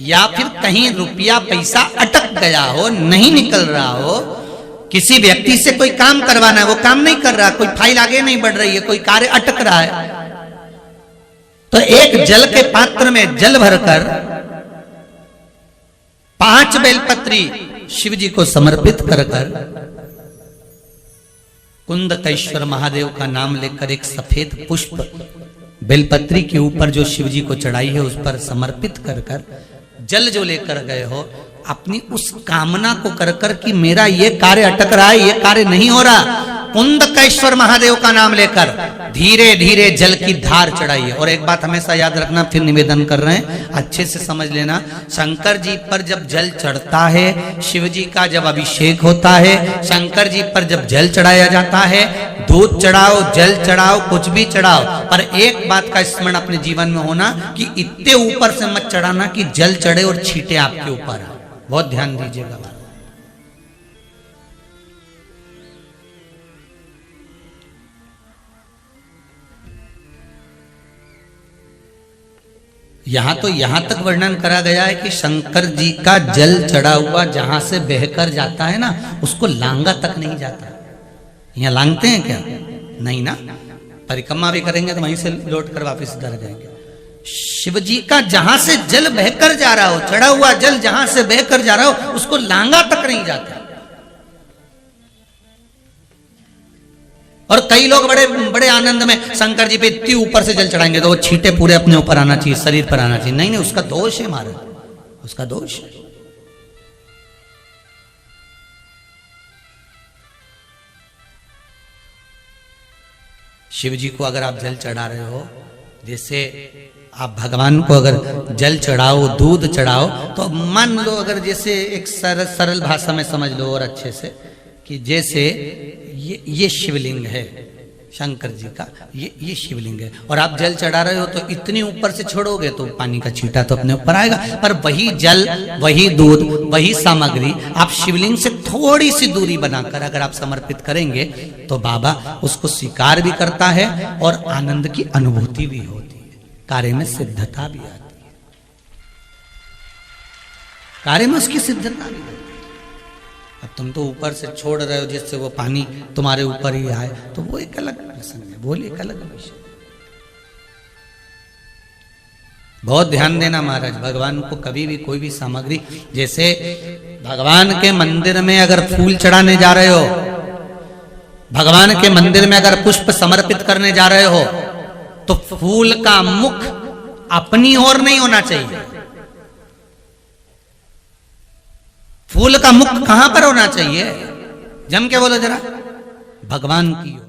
या फिर कहीं रुपया पैसा अटक गया हो, नहीं निकल रहा हो, किसी व्यक्ति से कोई काम करवाना है, वो काम नहीं कर रहा, कोई फाइल आगे नहीं बढ़ रही है, कोई कार्य अटक रहा है, तो एक जल के पात्र में जल भरकर 5 बेलपत्री शिव जी को समर्पित कर कुंदकेश्वर महादेव का नाम लेकर एक सफेद पुष्प बेलपत्री के ऊपर जो शिव जी को चढ़ाई है उस पर समर्पित कर जल जो लेकर गए हो, अपनी उस कामना को कर कि मेरा ये कार्य अटक रहा है, ये कार्य नहीं हो रहा, कुंदकेश्वर महादेव का नाम लेकर धीरे धीरे जल की धार चढ़ाइए। और एक बात हमेशा याद रखना, फिर निवेदन कर रहे हैं, अच्छे से समझ लेना, शंकर जी पर जब जल चढ़ता है, शिव जी का जब अभिषेक होता है, शंकर जी पर जब जल चढ़ाया जाता है, दूध चढ़ाओ, जल चढ़ाओ, कुछ भी चढ़ाओ, पर एक बात का स्मरण अपने जीवन में होना कि इतने ऊपर से मत चढ़ाना कि जल चढ़े और छींटे आपके ऊपर। बहुत ध्यान दीजिएगा। यहां तक वर्णन करा गया है कि शंकर जी का जल चढ़ा हुआ जहां से बहकर जाता है ना, उसको लांगा तक नहीं जाता। यहां लांगते हैं क्या? नहीं ना, परिक्रमा भी करेंगे तो वहीं से लौट कर वापस इधर जाएंगे। शिव जी का जहां से जल बहकर जा रहा हो, चढ़ा हुआ जल जहां से बहकर जा रहा हो, उसको लांगा तक नहीं जाता। और कई लोग बड़े बड़े आनंद में शंकर जी पे इतनी ऊपर से जल चढ़ाएंगे तो वो छींटे पूरे अपने ऊपर आना चाहिए, शरीर पर आना चाहिए। नहीं नहीं, उसका दोष है महाराज, उसका दोष है। शिव जी को अगर आप जल चढ़ा रहे हो, जैसे आप भगवान को अगर जल चढ़ाओ, दूध चढ़ाओ, तो मान लो अगर जैसे एक सरल भाषा में समझ लो और अच्छे से, कि जैसे ये शिवलिंग है शंकर जी का, ये शिवलिंग है, और आप जल चढ़ा रहे हो तो इतनी ऊपर से छोड़ोगे तो पानी का छींटा तो अपने ऊपर आएगा, पर वही जल, वही दूध, वही सामग्री आप शिवलिंग से थोड़ी सी दूरी बनाकर अगर आप समर्पित करेंगे तो बाबा उसको स्वीकार भी करता है और आनंद की अनुभूति भी होती है, कार्य में सिद्धता भी आती है, कार्य में उसकी सिद्धता भी। अब तुम तो ऊपर से छोड़ रहे हो जिससे वो पानी तुम्हारे ऊपर ही आए, तो वो एक अलग प्रसंग है, वो एक अलग विषय। बहुत ध्यान देना महाराज, भगवान को कभी भी कोई भी सामग्री, जैसे भगवान के मंदिर में अगर फूल चढ़ाने जा रहे हो, भगवान के मंदिर में अगर पुष्प समर्पित करने जा रहे हो, तो फूल का मुख अपनी ओर नहीं होना चाहिए। फूल का मुख कहां पर होना चाहिए? जम के बोलो जरा, भगवान की ओर।